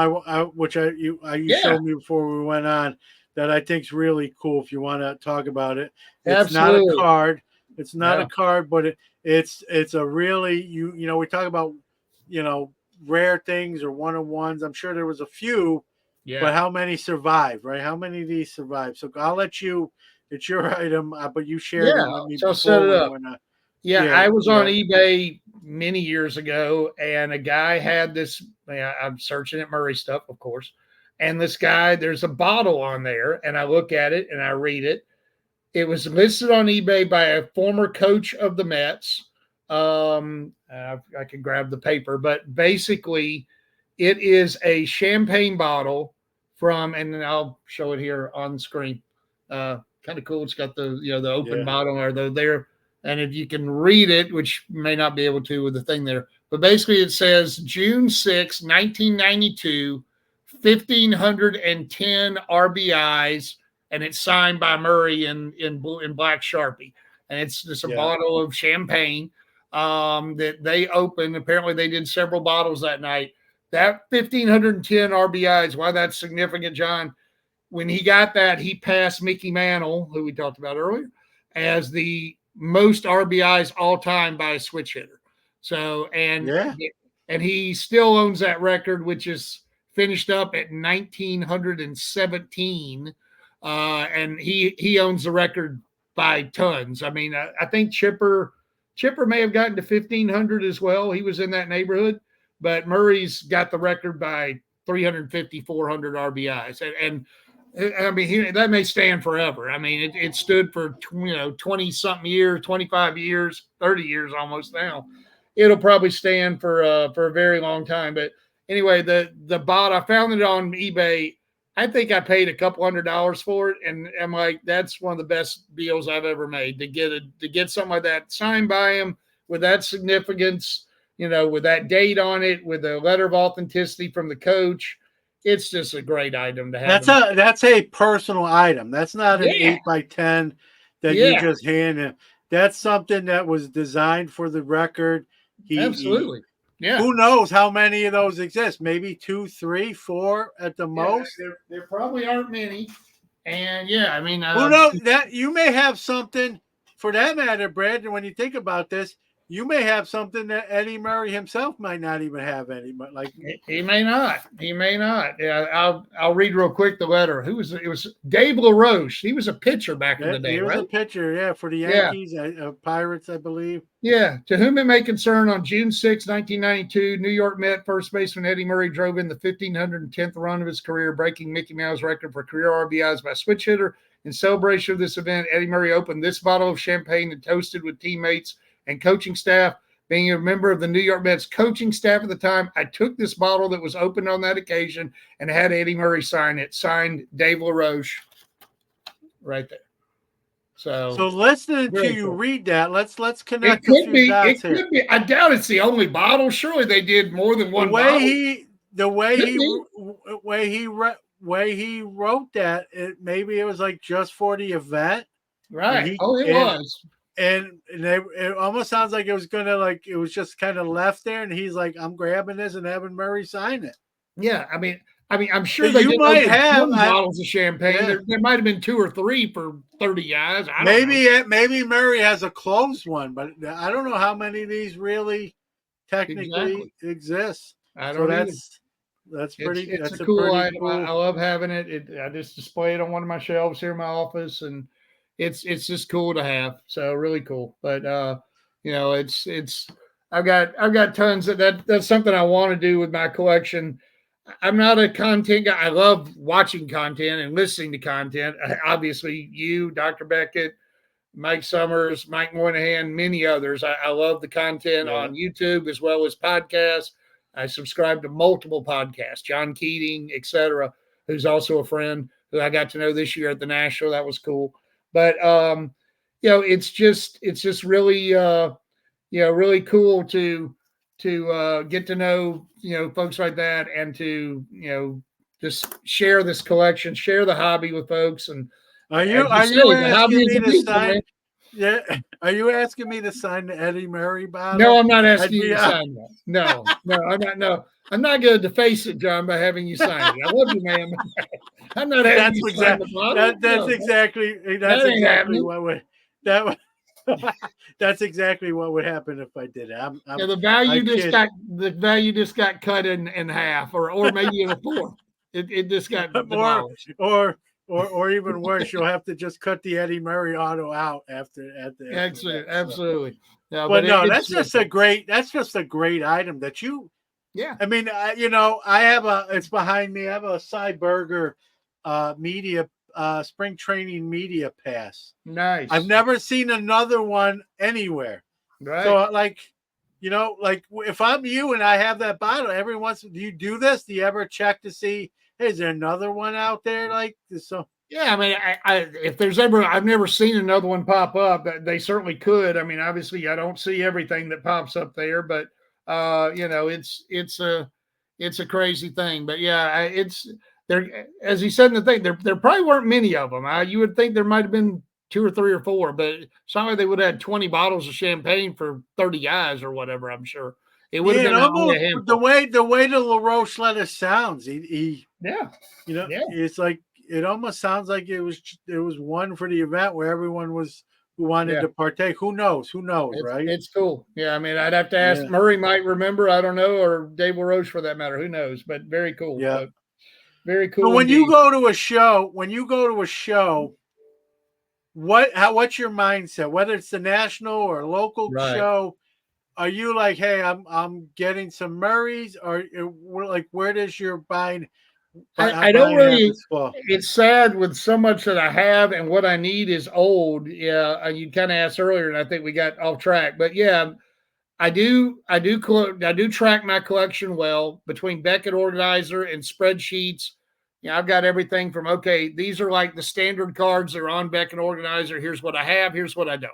which you Yeah, showed me before we went on that I think's really cool. If you want to talk about it, it's not a absolutely. card. It's not a No. card, but it's a really we talk about you know rare things or one on ones. I'm sure there was a few, but Yeah. how many survived? Right? How many of these survived? So I'll let you. It's your item, but you shared Yeah. them with me So I'll set before it we up. went on. Yeah, Yeah, I was on yeah, eBay many years ago, and a guy had this. Yeah, I'm searching at Murray stuff, of course. And this guy, there's a bottle on there, and I look at it and I read it. It was listed on eBay by a former coach of the Mets. I could grab the paper, but basically, it is a champagne bottle from, and I'll show it here on screen. Kind of cool. It's got the open yeah, bottle or the there, and if you can read it, which you may not be able to with the thing there, but basically it says June 6, 1992, 1,510 RBIs, and it's signed by Murray in blue in black Sharpie, and it's just a yeah, bottle of champagne that they opened. Apparently, they did several bottles that night. That 1,510 RBIs, why that's significant, John. When he got that, he passed Mickey Mantle, who we talked about earlier, as the most RBIs all time by a switch hitter. So yeah. and he still owns that record, which is finished up at 1,917. And he owns the record by tons. I mean, I think Chipper may have gotten to 1,500 as well. He was in that neighborhood, but Murray's got the record by 350, 400 RBIs. And I mean, that may stand forever. I mean, it stood for 20 something years, 25 years, 30 years almost now. It'll probably stand for a very long time. But anyway, the bot, I found it on eBay. I think I paid a couple $100 for it, and I'm like, that's one of the best deals I've ever made to get something like that signed by him with that significance, with that date on it, with a letter of authenticity from the coach. It's just a great item to have. That's a personal item. That's not an Yeah. 8x10 that you Yeah. just hand him. That's something that was designed for the record. Absolutely. Yeah. Who knows how many of those exist? Maybe 2, 3, 4 at the most. There probably aren't many. And yeah, I mean, who knows that you may have something for that matter, Brad. When you think about this, you may have something that Eddie Murray himself might not even have any, but like he may not. Yeah, I'll read real quick the letter. Who was it? It was Dave LaRoche. He was a pitcher back in the day. He was right? a pitcher, yeah, for the Yankees, Pirates, I believe. Yeah. To whom it may concern, on June 6, 1992, New York Met first baseman Eddie Murray drove in the 1,510th run of his career, breaking Mickey Mouse's record for career RBIs by switch hitter. In celebration of this event, Eddie Murray opened this bottle of champagne and toasted with teammates and coaching staff. Being a member of the New York Mets coaching staff at the time, I took this bottle that was opened on that occasion and had Eddie Murray sign it. Signed, Dave LaRoche, right there. So listening to you read that, let's connect a few dots here. Could be. I doubt it's the only bottle. Surely they did more than one bottle. The way he wrote that, maybe it was like just for the event, right? It was. And it almost sounds like it was it was just kind of left there, and he's like, I'm grabbing this and having Murray sign it. Yeah, I mean, I'm sure you might have bottles of champagne. Yeah. There might have been 2 or 3 for 30 guys. Maybe Murray has a closed one, but I don't know how many of these really technically exist. I don't know. That's pretty. It's that's a cool item. Cool. I love having it. I just display it on one of my shelves here in my office, and it's just cool to have. So really cool. But it's I've got tons of that's something I want to do with my collection. I'm not a content guy. I love watching content and listening to content. Obviously, you, Dr. Beckett, Mike Summers, Mike Moynihan, many others. I love the content on YouTube as well as podcasts. I subscribe to multiple podcasts, John Keating, etc., who's also a friend who I got to know this year at the National. That was cool. But it's just really really cool to get to know folks like that, and to just share this collection, share the hobby with folks. And are you asking me to sign? Yeah, are you asking me to sign the Eddie Murray bottle? No, I'm not asking you to sign that. No, I'm not. No, I'm not going to deface it, John, by having you sign it. I love you, man. I'm not having you sign the bottle. That's exactly what would that's exactly what would happen if I did it. The value just got cut in half, or maybe in a fourth. It just got demolished. Or even worse, you'll have to just cut the Eddie Murray auto out after absolutely. No, but that's just a great item that you. Yeah. I mean, it's behind me. I have a Cy Berger media spring training media pass. Nice. I've never seen another one anywhere. Right. So if I'm you and I have that bottle, every once, do you do this? Do you ever check to see, hey, is there another one out there like this? So yeah, I mean, if there's ever, I've never seen another one pop up. They certainly could. I mean, obviously, I don't see everything that pops up there, but it's a crazy thing. But yeah, it's there. As you said in the thing, there probably weren't many of them. You would think there might have been 2 or 3 or 4, but someway they would have had 20 bottles of champagne for 30 guys or whatever. I'm sure it would have been almost the way the LaRoche letter sounds. It's like it almost sounds like it was one for the event where everyone who wanted to partake. Who knows, right? It's cool. Yeah, I mean, I'd have to ask. Murray might remember. I don't know, or Dave LaRoche for that matter. Who knows? But very cool. Yeah, very cool. So when you go to a show, what's your mindset? Whether it's the national or local Right. show, are you like, hey, I'm getting some Murrays, or like where does your I don't buying really. habits fall? It's sad with so much that I have and what I need is old. Yeah, you kind of asked earlier, and I think we got off track. But yeah, I do track my collection well between Beckett Organizer and spreadsheets. I've got everything from okay, these are like the standard cards that are on Beckett Organizer. Here's what I have. Here's what I don't.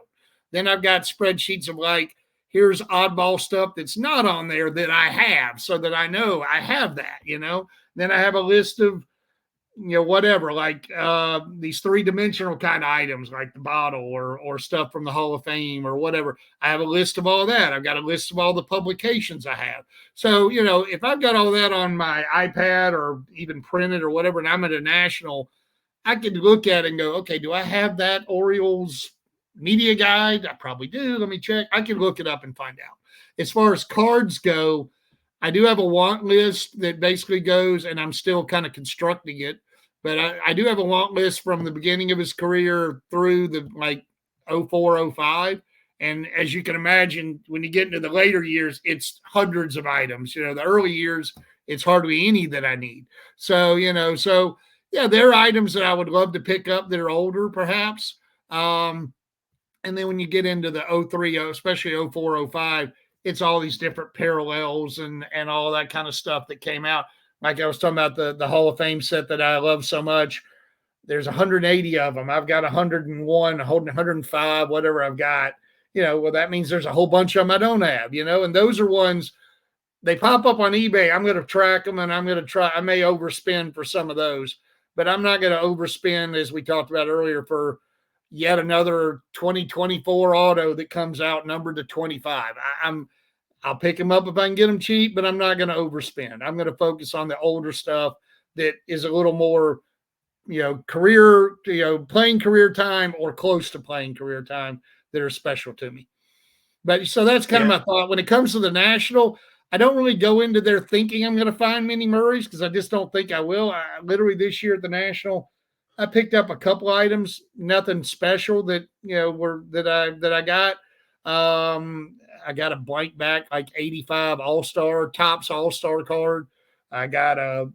Then I've got spreadsheets of like here's oddball stuff that's not on there that I have, so that I know I have that. Then I have a list of whatever, like these three-dimensional kind of items like the bottle or stuff from the Hall of Fame or whatever. I have a list of all that. I've got a list of all the publications I have. So if I've got all that on my iPad or even printed or whatever, and I'm at a national, I can look at it and go, okay, do I have that Orioles media guide? I probably do. Let me check. I can look it up and find out. As far as cards go, I do have a want list that basically goes, and I'm still kind of constructing it, but I do have a want list from the beginning of his career through the like 04, 05. And as you can imagine, when you get into the later years, it's hundreds of items. The early years, it's hardly any that I need. So yeah, there are items that I would love to pick up that are older, perhaps. And then when you get into the 03, especially 04, 05, it's all these different parallels and all that kind of stuff that came out. Like I was talking about the Hall of Fame set that I love so much. There's 180 of them. I've got 101, holding 105, whatever I've got. Well, that means there's a whole bunch of them I don't have, and those are ones they pop up on eBay. I'm going to track them and I'm going to try. I may overspend for some of those, but I'm not going to overspend, as we talked about earlier, for yet another 2024 auto that comes out numbered to 25. I'll pick them up if I can get them cheap, but I'm not going to overspend. I'm going to focus on the older stuff that is a little more, career, playing career time or close to playing career time that are special to me. But so that's kind of Yeah. my thought. When it comes to the national, I don't really go into there thinking I'm going to find many Murrays because I just don't think I will. Literally this year at the national, I picked up a couple items, nothing special that were that I got. I got a blank back like 85 All Star Tops All Star card. I got a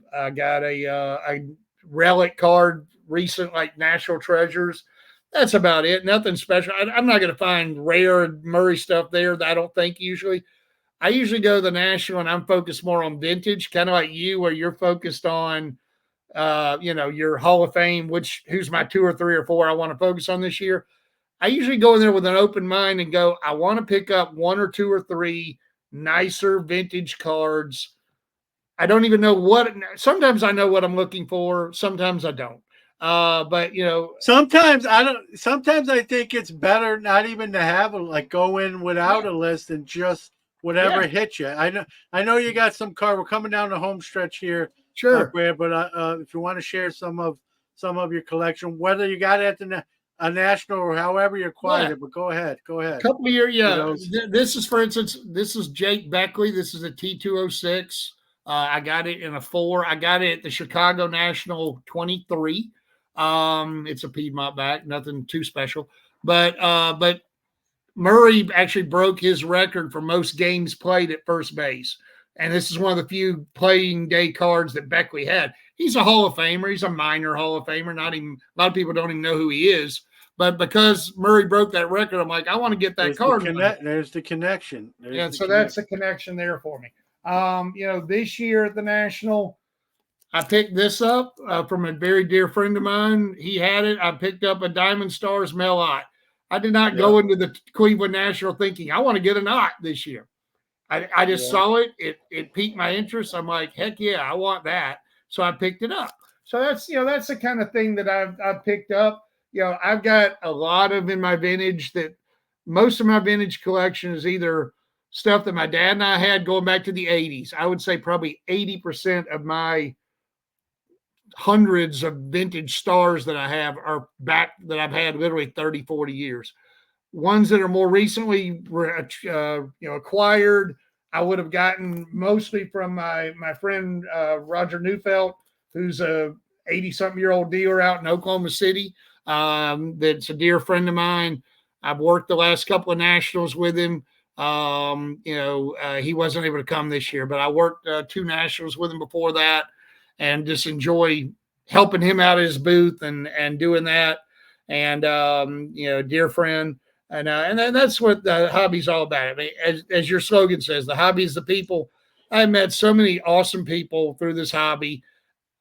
relic card, recent like National Treasures. That's about it. Nothing special. I'm not going to find rare Murray stuff there that I don't think usually. I usually go to the national and I'm focused more on vintage, kind of like you, where you're focused on, your Hall of Fame, who's my 2 or 3 or 4 I want to focus on this year. I usually go in there with an open mind and go, I want to pick up 1 or 2 or 3 nicer vintage cards. I don't even know sometimes I know what I'm looking for. Sometimes I don't. But Sometimes I don't. Sometimes I think it's better not even to have like go in without yeah, a list and just yeah, whatever hits you. I know you got some card. We're coming down the home stretch here, sure. Brad. But if you want to share some of your collection, whether you got it at a national or however you acquired Yeah. it, but go ahead, go ahead. Couple of years, For yeah. those, This is, for instance, this is Jake Beckley. This is a T206. I got it in a 4. I got it at the Chicago National 23. It's a Piedmont back, nothing too special. But Murray actually broke his record for most games played at first base. And this is one of the few playing day cards that Beckley had. He's a Hall of Famer. He's a minor Hall of Famer. Not even a lot of people don't even know who he is. But because Murray broke that record, I'm like, I want to get that card. There's the connection. Yeah, There's the so that's connection. a connection there for me. This year at the National, I picked this up from a very dear friend of mine. He had it. I picked up a Diamond Stars Melot. I did not Yeah, go into the Cleveland National thinking I want to get a knot this year. I just yeah. saw it. It piqued my interest. I'm like, heck yeah, I want that. So I picked it up. So that's the kind of thing that I've picked up. I've got a lot of in my vintage that most of my vintage collection is either stuff that my dad and I had going back to the 80s. I would say probably 80% of my hundreds of vintage stars that I have are back that I've had literally 30, 40 years. Ones that are more recently acquired, I would have gotten mostly from my friend Roger Neufeld, who's a 80-something-year-old dealer out in Oklahoma City. that's a dear friend of mine. I've worked the last couple of nationals with him. He wasn't able to come this year, but I worked 2 nationals with him before that, and just enjoy helping him out of his booth and doing that. And dear friend, and that's what the hobby's all about. I mean, as your slogan says, the hobby is the people. I met so many awesome people through this hobby.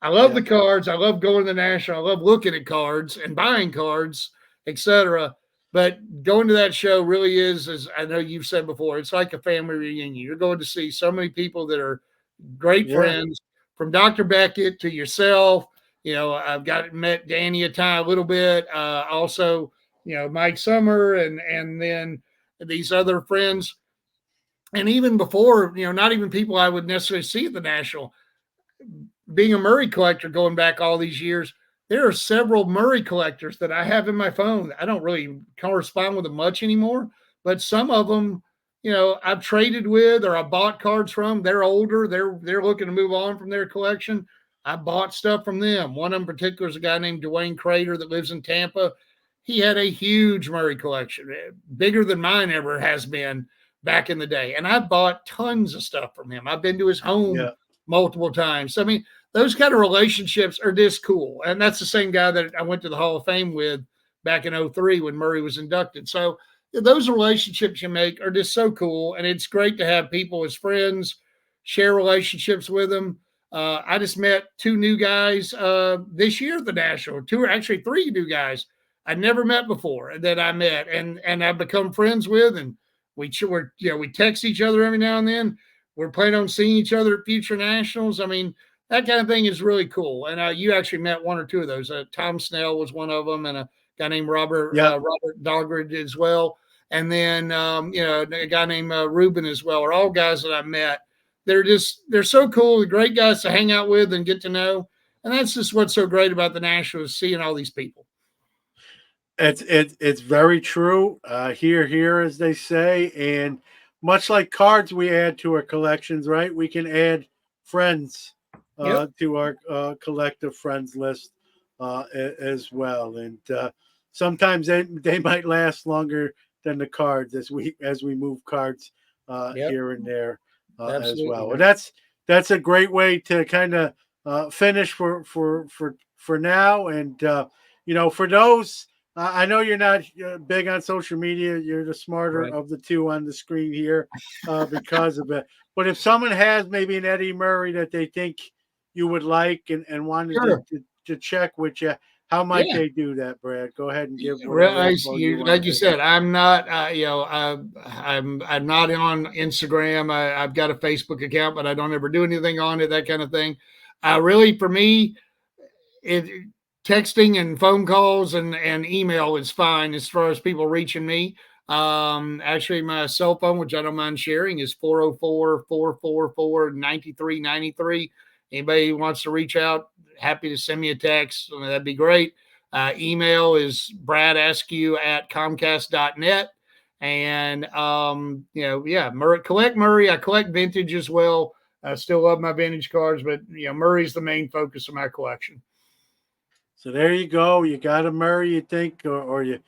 I love Yeah. the cards. I love going to the national. I love looking at cards and buying cards, etc. But going to that show really is, as I know you've said before, it's like a family reunion. You're going to see so many people that are great Yeah. friends, from Dr. Beckett to yourself. I've met Danny a little bit. Also, Mike Summer, and then these other friends. And even before, not even people I would necessarily see at the national. Being a Murray collector going back all these years, there are several Murray collectors that I have in my phone. I don't really correspond with them much anymore, but some of them, I've traded with or I bought cards from. They're older. They're looking to move on from their collection. I bought stuff from them. One in particular is a guy named Dwayne Crater that lives in Tampa. He had a huge Murray collection, bigger than mine ever has been back in the day. And I bought tons of stuff from him. I've been to his home Yeah. multiple times. I mean, those kind of relationships are just cool. And that's the same guy that I went to the Hall of Fame with back in '03 when Murray was inducted. So those relationships you make are just so cool. And it's great to have people as friends, share relationships with them. I just met 2 new guys this year at the National, actually 3 new guys I never met before that I met and I've become friends with. And we text each other every now and then. We're planning on seeing each other at future nationals. I mean, that kind of thing is really cool. And you actually met 1 or 2 of those. Tom Snell was one of them, and a guy named Yeah. Robert Doggridge as well. And then a guy named Ruben as well. Are all guys that I met. They're so cool. They're great guys to hang out with and get to know. And that's just what's so great about the Nationals, seeing all these people. It's very true. Here, as they say, and much like cards, we add to our collections, right? We can add friends Yep. to our collective friends list as well, and sometimes they might last longer than the cards as we move cards Yep. here and there as Absolutely, well. Well, man. that's a great way to kind of finish for now, and for those. I know you're not big on social media. You're the smarter Right. of the two on the screen here because of it. But if someone has maybe an Eddie Murray that they think you would like and wanted Sure. to check with you, how might Yeah. they do that, Brad? Go ahead and give Well, whatever info you want like to you give. said, I'm not. I'm not on Instagram. I've got a Facebook account, but I don't ever do anything on it. That kind of thing. Really, for me, it texting and phone calls and email is fine as far as people reaching me. Actually, my cell phone, which I don't mind sharing, is 404-444-9393. Anybody who wants to reach out, happy to send me a text. That'd be great. Email is Brad Askew at Comcast.net. And collect Murray. I collect vintage as well. I still love my vintage cards, but Murray's the main focus of my collection. So there you go. You got a Murray, you think, or you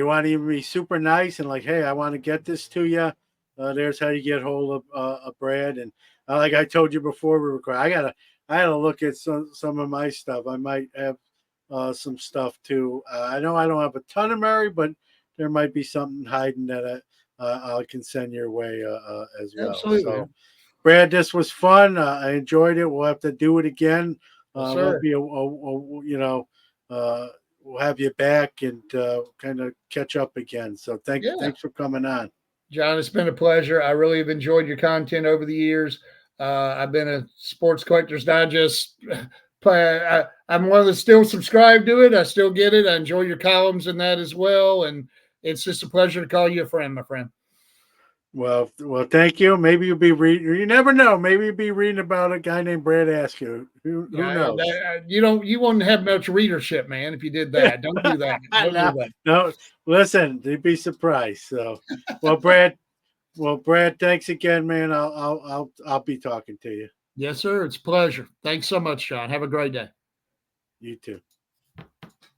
want to even be super nice and like, hey, I want to get this to you. There's how you get hold of a Brad. And like I told you before we record, I gotta look at some of my stuff. I might have some stuff too. I know I don't have a ton of Murray, but there might be something hiding that I can send your way as well. Absolutely. So, Brad, this was fun. I enjoyed it. We'll have to do it again. Yes, We'll sir. be uh, we'll have you back and kind of catch up again. So Yeah. thanks for coming on. John, it's been a pleasure. I really have enjoyed your content over the years. I've been a Sports Collectors Digest. I'm one of the still subscribed to it. I still get it. I enjoy your columns in that as well. And it's just a pleasure to call you a friend, my friend. Well, thank you. Maybe you'll be reading. You never know. Maybe you'll be reading about a guy named Brad Askew. Who Yeah, knows? you won't have much readership, man, if you did that. Don't do that. Don't do no, that. no. Listen, you'd be surprised. So, well, Brad. Well, Brad, thanks again, man. I'll be talking to you. Yes, sir. It's a pleasure. Thanks so much, John. Have a great day. You too.